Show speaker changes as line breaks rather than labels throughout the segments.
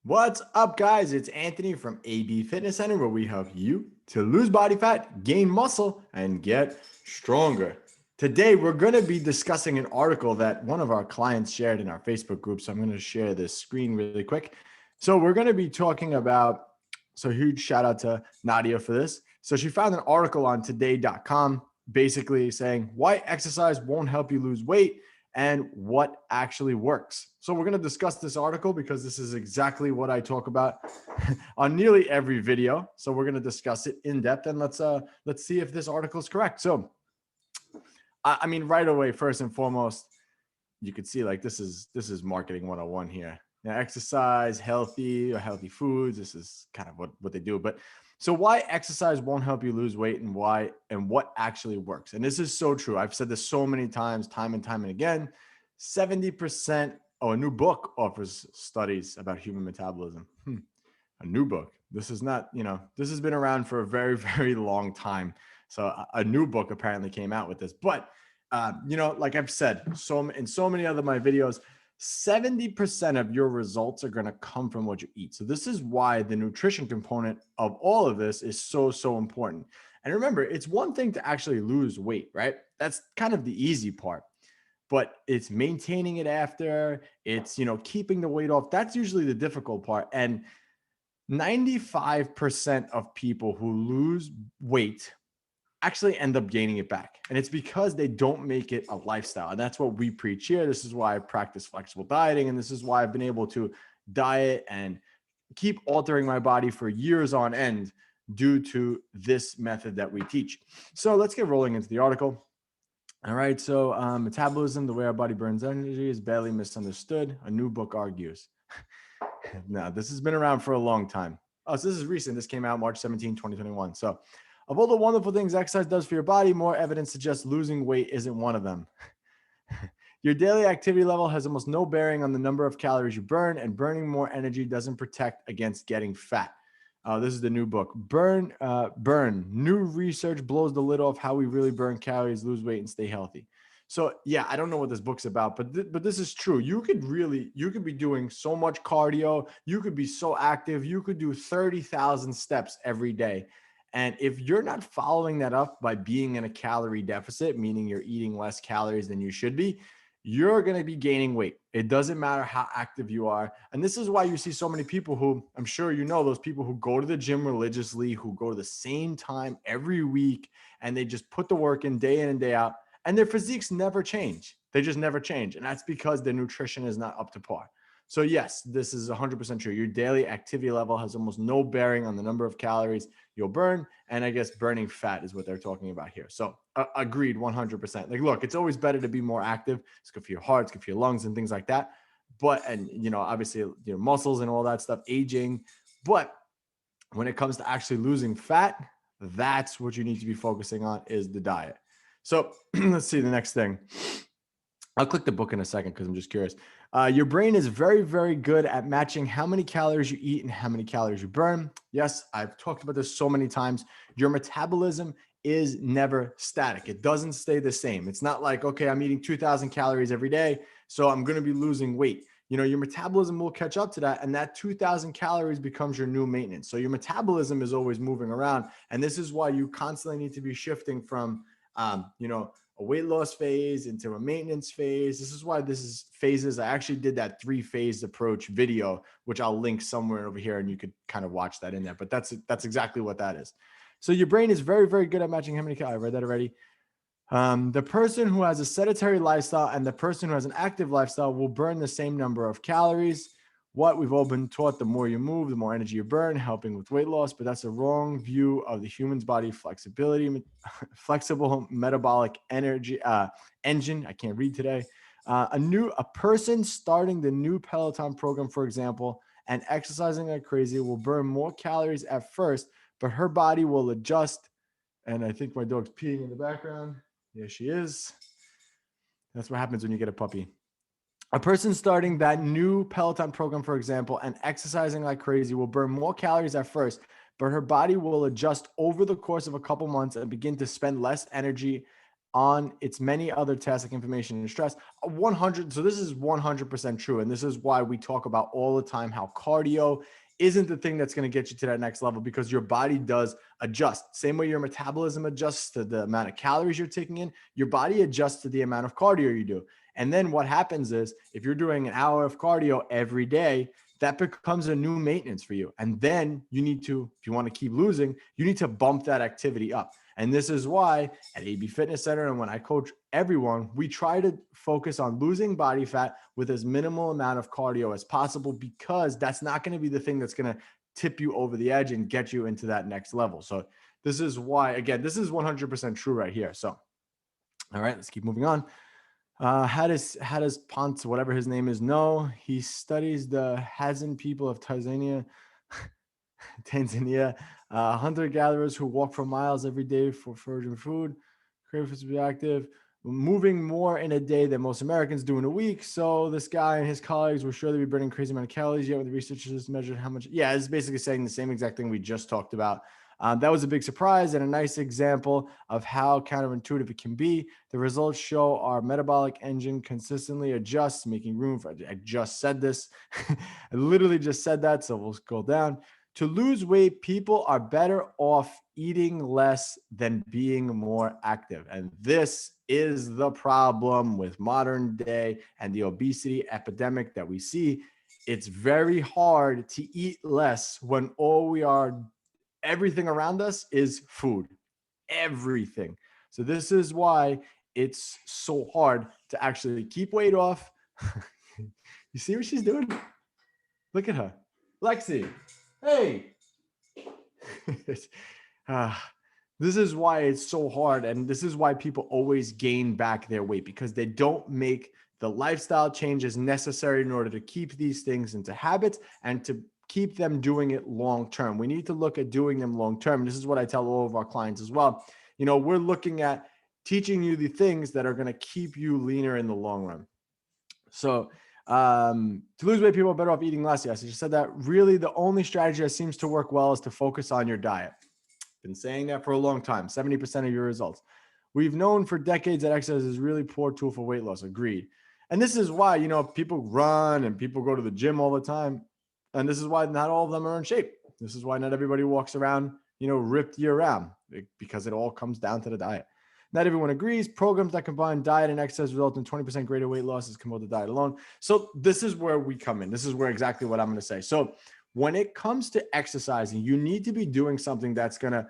What's up, guys? It's Anthony from AB Fitness Center, where we help you to lose body fat, gain muscle, and get stronger. Today, we're going to be discussing an article that one of our clients shared in our Facebook group. So I'm going to share this screen really quick. So we're going to be talking about, so huge shout out to Nadia for this. So she found an article on today.com basically saying why exercise won't help you lose weight and what actually works. So we're going to discuss this article because this is exactly what I talk about on nearly every video. So we're going to discuss it in depth, and let's see if this article is correct. So I mean, right away, first and foremost, you could see like this is marketing 101 here. Now, exercise, healthy or healthy foods. This is kind of what they do. But so why exercise won't help you lose weight and why and what actually works. And this is so true. I've said this so many times, time and time and again. 70%. Oh, a new book offers studies about human metabolism. A new book. This is not, this has been around for a very, very long time. So a new book apparently came out with this. But like I've said, in so many other my videos, 70% of your results are going to come from what you eat. So this is why the nutrition component of all of this is so, so important. And remember, it's one thing to actually lose weight, right? That's kind of the easy part. But it's maintaining it after, it's, keeping the weight off. That's usually the difficult part. And 95% of people who lose weight actually end up gaining it back. And it's because they don't make it a lifestyle. And that's what we preach here. This is why I practice flexible dieting. And this is why I've been able to diet and keep altering my body for years on end due to this method that we teach. So let's get rolling into the article. All right. So metabolism, the way our body burns energy, is barely misunderstood. A new book argues. No, this has been around for a long time. Oh, so this is recent. This came out March 17, 2021. So of all the wonderful things exercise does for your body, more evidence suggests losing weight isn't one of them. Your daily activity level has almost no bearing on the number of calories you burn, and burning more energy doesn't protect against getting fat. This is the new book. Burn. New research blows the lid off how we really burn calories, lose weight, and stay healthy. So yeah, I don't know what this book's about, but this is true. You could be doing so much cardio. You could be so active. You could do 30,000 steps every day. And if you're not following that up by being in a calorie deficit, meaning you're eating less calories than you should be, you're going to be gaining weight. It doesn't matter how active you are. And this is why you see so many people who, I'm sure you know, those people who go to the gym religiously, who go to the same time every week, and they just put the work in and day out, and their physiques never change. They just never change. And that's because their nutrition is not up to par. So yes, this is 100% true. Your daily activity level has almost no bearing on the number of calories you'll burn. And I guess burning fat is what they're talking about here. So agreed, 100%. Like, look, it's always better to be more active. It's good for your heart, it's good for your lungs and things like that. But, and, obviously your muscles and all that stuff, aging. But when it comes to actually losing fat, that's what you need to be focusing on, is the diet. So let's see the next thing. I'll click the book in a second because I'm just curious. Your brain is very, very good at matching how many calories you eat and how many calories you burn. Yes, I've talked about this so many times. Your metabolism is never static. It doesn't stay the same. It's not like, okay, I'm eating 2,000 calories every day, so I'm going to be losing weight. Your metabolism will catch up to that, and that 2,000 calories becomes your new maintenance. So your metabolism is always moving around, and this is why you constantly need to be shifting from, a weight loss phase into a maintenance phase. This is why this is phases. I actually did that 3-phase approach video, which I'll link somewhere over here, and you could kind of watch that in there. But that's exactly what that is. So your brain is very, very good at matching how many calories. I read that already. The person who has a sedentary lifestyle and the person who has an active lifestyle will burn the same number of calories. What we've all been taught, the more you move, the more energy you burn, helping with weight loss. But that's a wrong view of the human's body flexibility, flexible metabolic energy engine. I can't read today. A person starting the new Peloton program, for example, and exercising like crazy will burn more calories at first, but her body will adjust. And I think my dog's peeing in the background. Yeah, she is. That's what happens when you get a puppy. A person starting that new Peloton program, for example, and exercising like crazy will burn more calories at first, but her body will adjust over the course of a couple months and begin to spend less energy on its many other tests like inflammation and stress. 100. So this is 100% true. And this is why we talk about all the time how cardio isn't the thing that's going to get you to that next level, because your body does adjust. Same way your metabolism adjusts to the amount of calories you're taking in, your body adjusts to the amount of cardio you do. And then what happens is if you're doing an hour of cardio every day, that becomes a new maintenance for you. And then you need to, if you want to keep losing, you need to bump that activity up. And this is why at AB Fitness Center, and when I coach everyone, we try to focus on losing body fat with as minimal amount of cardio as possible, because that's not going to be the thing that's going to tip you over the edge and get you into that next level. So this is why, again, this is 100% true right here. So, all right, let's keep moving on. How does Ponce, whatever his name is, know? He studies the Hazan people of Tanzania, hunter-gatherers who walk for miles every day for foraging food, crave to be active, moving more in a day than most Americans do in a week. So this guy and his colleagues will surely be burning crazy amount of calories, yet when the researchers measured how much. Yeah, it's basically saying the same exact thing we just talked about. That was a big surprise and a nice example of how counterintuitive it can be. The results show our metabolic engine consistently adjusts, making room for, I just said this. I literally just said that. So we'll scroll down. To lose weight, people are better off eating less than being more active. And this is the problem with modern day and the obesity epidemic that we see. It's very hard to eat less when everything around us is food, everything. So this is why it's so hard to actually keep weight off. You see what she's doing? Look at her. Lexi, hey. This is why it's so hard. And this is why people always gain back their weight, because they don't make the lifestyle changes necessary in order to keep these things into habits and to keep them doing it long-term. We need to look at doing them long-term. This is what I tell all of our clients as well. You know, we're looking at teaching you the things that are going to keep you leaner in the long run. So to lose weight, people are better off eating less. Yes, I just said that. Really, the only strategy that seems to work well is to focus on your diet. Been saying that for a long time. 70% of your results. We've known for decades that exercise is a really poor tool for weight loss. Agreed. And this is why, you know, people run and people go to the gym all the time. And this is why not all of them are in shape. This is why not everybody walks around, you know, ripped year round, because it all comes down to the diet. Not everyone agrees. Programs that combine diet and exercise result in 20% greater weight losses compared to diet alone. So this is where we come in. This is where exactly what I'm going to say. So when it comes to exercising, you need to be doing something that's going to,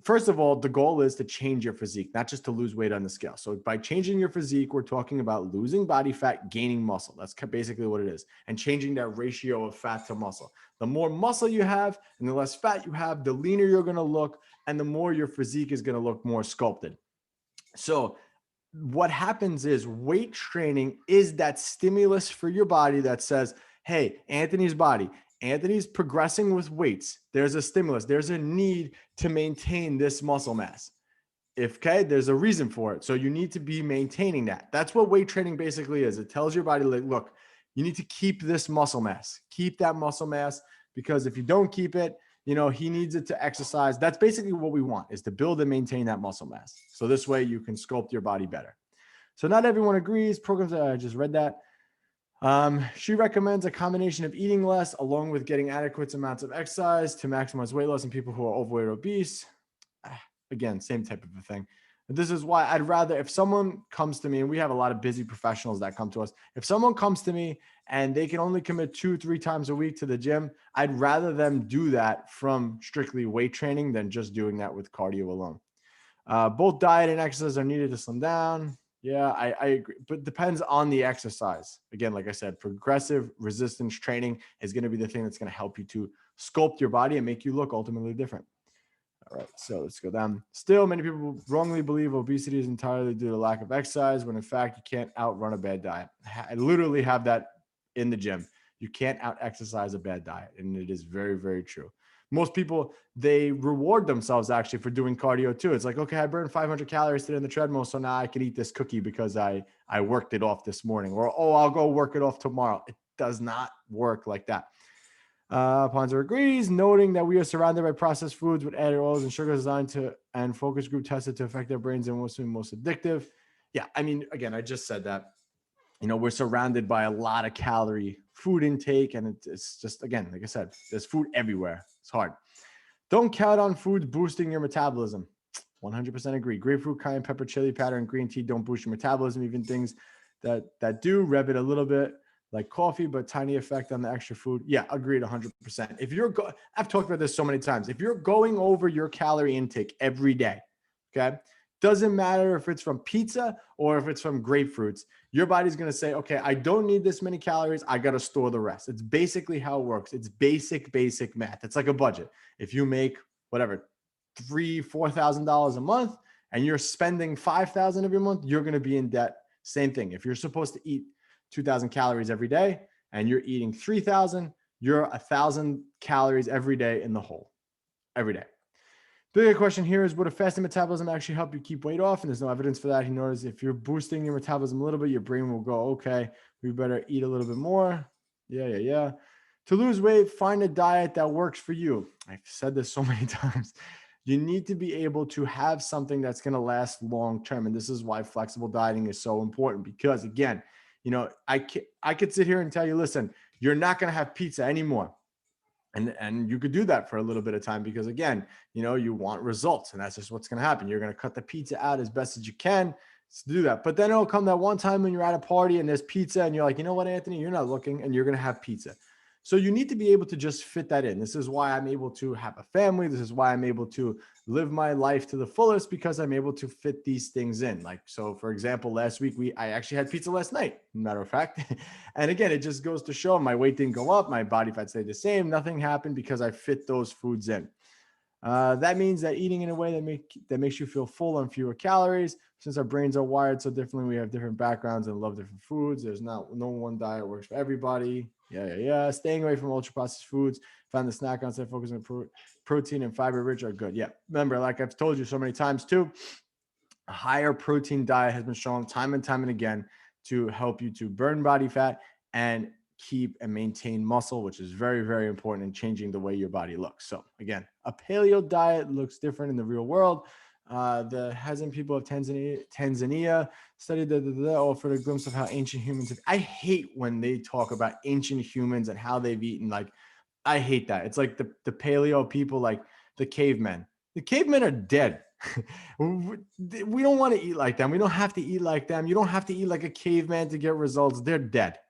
first of all, the goal is to change your physique, not just to lose weight on the scale. So by changing your physique, we're talking about losing body fat, gaining muscle. That's basically what it is. And changing that ratio of fat to muscle. The more muscle you have and the less fat you have, the leaner you're going to look, and the more your physique is going to look more sculpted. So what happens is weight training is that stimulus for your body that says, hey, Anthony's progressing with weights. There's a stimulus. There's a need to maintain this muscle mass. Okay, there's a reason for it. So you need to be maintaining that. That's what weight training basically is. It tells your body, like, look, you need to keep this muscle mass. Keep that muscle mass, because if you don't keep it, you know, he needs it to exercise. That's basically what we want, is to build and maintain that muscle mass. So this way you can sculpt your body better. So not everyone agrees. Programs, I just read that. She recommends a combination of eating less along with getting adequate amounts of exercise to maximize weight loss in people who are overweight or obese. Again, same type of a thing. And this is why I'd rather, if someone comes to me, and we have a lot of busy professionals that come to us, if someone comes to me and they can only commit 2-3 times a week to the gym, I'd rather them do that from strictly weight training than just doing that with cardio alone. Both diet and exercise are needed to slim down. Yeah, I agree, but depends on the exercise. Again, like I said, progressive resistance training is going to be the thing that's going to help you to sculpt your body and make you look ultimately different. All right, so let's go down. Still, many people wrongly believe obesity is entirely due to lack of exercise, when in fact you can't outrun a bad diet. I literally have that in the gym. You can't out-exercise a bad diet, and it is very, very true. Most people, they reward themselves actually for doing cardio too. It's like, okay, I burned 500 calories today in the treadmill, so now I can eat this cookie because I worked it off this morning. Or, oh, I'll go work it off tomorrow. It does not work like that. Ponzer agrees, noting that we are surrounded by processed foods with added oils and sugars designed to and focus group tested to affect our brains and most addictive. Yeah, I mean, again, I just said that. We're surrounded by a lot of calorie food intake, and it's just, again, like I said, there's food everywhere. It's hard. Don't count on foods boosting your metabolism. 100% agree. Grapefruit, cayenne pepper, chili powder, and green tea don't boost your metabolism. Even things that do rev it a little bit, like coffee, but tiny effect on the extra food. Yeah, agreed 100%. I've talked about this so many times. If you're going over your calorie intake every day, okay, doesn't matter if it's from pizza or if it's from grapefruits, your body's going to say, okay, I don't need this many calories. I got to store the rest. It's basically how it works. It's basic math. It's like a budget. If you make whatever, $3,000-$4,000 a month and you're spending 5,000 every month, you're going to be in debt. Same thing. If you're supposed to eat 2,000 calories every day and you're eating 3,000, you're 1,000 calories every day in the hole, every day. Bigger question here is, would a fasting metabolism actually help you keep weight off? And there's no evidence for that. He noticed if you're boosting your metabolism a little bit, your brain will go, okay, we better eat a little bit more. Yeah. To lose weight, find a diet that works for you. I've said this so many times. You need to be able to have something that's going to last long term. And this is why flexible dieting is so important, because again, I could sit here and tell you, listen, you're not going to have pizza anymore. And you could do that for a little bit of time because, again, you want results, and that's just what's going to happen. You're going to cut the pizza out as best as you can to do that. But then it'll come that one time when you're at a party and there's pizza and you're like, you know what, Anthony, you're not looking, and you're going to have pizza. So you need to be able to just fit that in. This is why I'm able to have a family. This is why I'm able to live my life to the fullest, because I'm able to fit these things in. Like, so for example, last week, I actually had pizza last night, matter of fact. And again, it just goes to show my weight didn't go up. My body fat stayed the same. Nothing happened because I fit those foods in. That means that eating in a way that makes you feel full on fewer calories. Since our brains are wired so differently, we have different backgrounds and love different foods. There's no one diet works for everybody. Yeah. Staying away from ultra processed foods. Find the snack on, focusing on protein and fiber rich are good. Yeah. Remember, like I've told you so many times too, a higher protein diet has been shown time and time and again to help you to burn body fat and keep and maintain muscle, which is very, very important in changing the way your body looks. So again, a paleo diet looks different in the real world. The Hazan people of Tanzania studied that offered a glimpse of how ancient humans have. I hate when they talk about ancient humans and how they've eaten. Like, I hate that. It's like the paleo people, like the cavemen. The cavemen are dead. We don't want to eat like them. We don't have to eat like them. You don't have to eat like a caveman to get results. They're dead.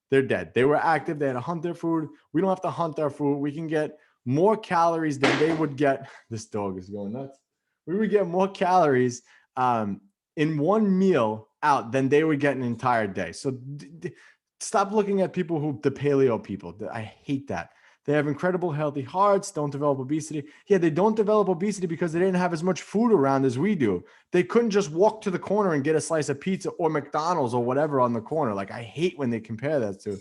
They're dead. They were active. They had to hunt their food. We don't have to hunt our food. We can get more calories than they would get. This dog is going nuts. We would get more calories in one meal out than they would get an entire day. So stop looking at people the paleo people. I hate that. They have incredible healthy hearts, don't develop obesity. Yeah, they don't develop obesity because they didn't have as much food around as we do. They couldn't just walk to the corner and get a slice of pizza or McDonald's or whatever on the corner. Like, I hate when they compare that to.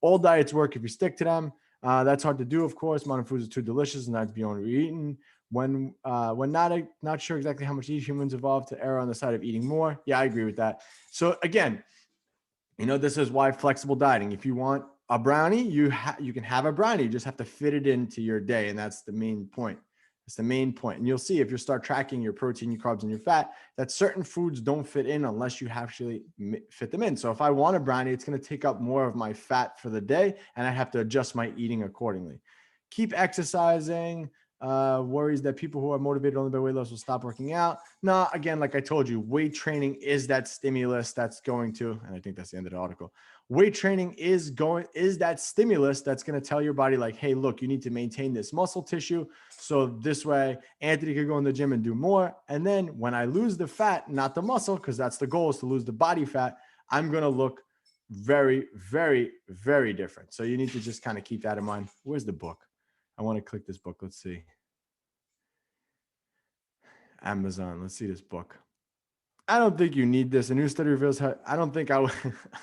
All diets work if you stick to them. That's hard to do, of course. Modern foods are too delicious and not to be only eaten. When not sure exactly how much to eat, humans evolved to err on the side of eating more. Yeah, I agree with that. So again, this is why flexible dieting. If you want a brownie, you can have a brownie. You just have to fit it into your day, and that's the main point. It's the main point. And you'll see if you start tracking your protein, your carbs, and your fat, that certain foods don't fit in unless you actually fit them in. So if I want a brownie, it's going to take up more of my fat for the day, and I have to adjust my eating accordingly. Keep exercising. Worries that people who are motivated only by weight loss will stop working out. No, again, like I told you, weight training is that stimulus that's going to, and I think that's the end of the article. Weight training is that stimulus that's going to tell your body, like, hey, look, you need to maintain this muscle tissue. So this way, Anthony could go in the gym and do more. And then when I lose the fat, not the muscle, because that's the goal, is to lose the body fat, I'm going to look very, very, very different. So you need to just kind of keep that in mind. Where's the book? I want to click this book. Let's see. Amazon. Let's see this book. I don't think you need this. A new study reveals how. I don't think I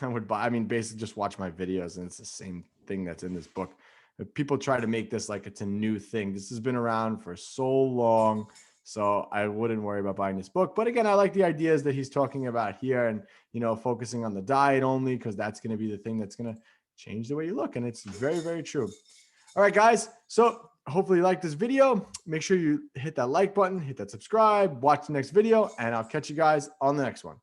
would buy. I mean, basically just watch my videos and it's the same thing that's in this book. People try to make this like it's a new thing. This has been around for so long. So I wouldn't worry about buying this book. But again, I like the ideas that he's talking about here and, focusing on the diet only, because that's going to be the thing that's going to change the way you look. And it's very, very true. All right, guys. So hopefully you like this video. Make sure you hit that like button, hit that subscribe, watch the next video, and I'll catch you guys on the next one.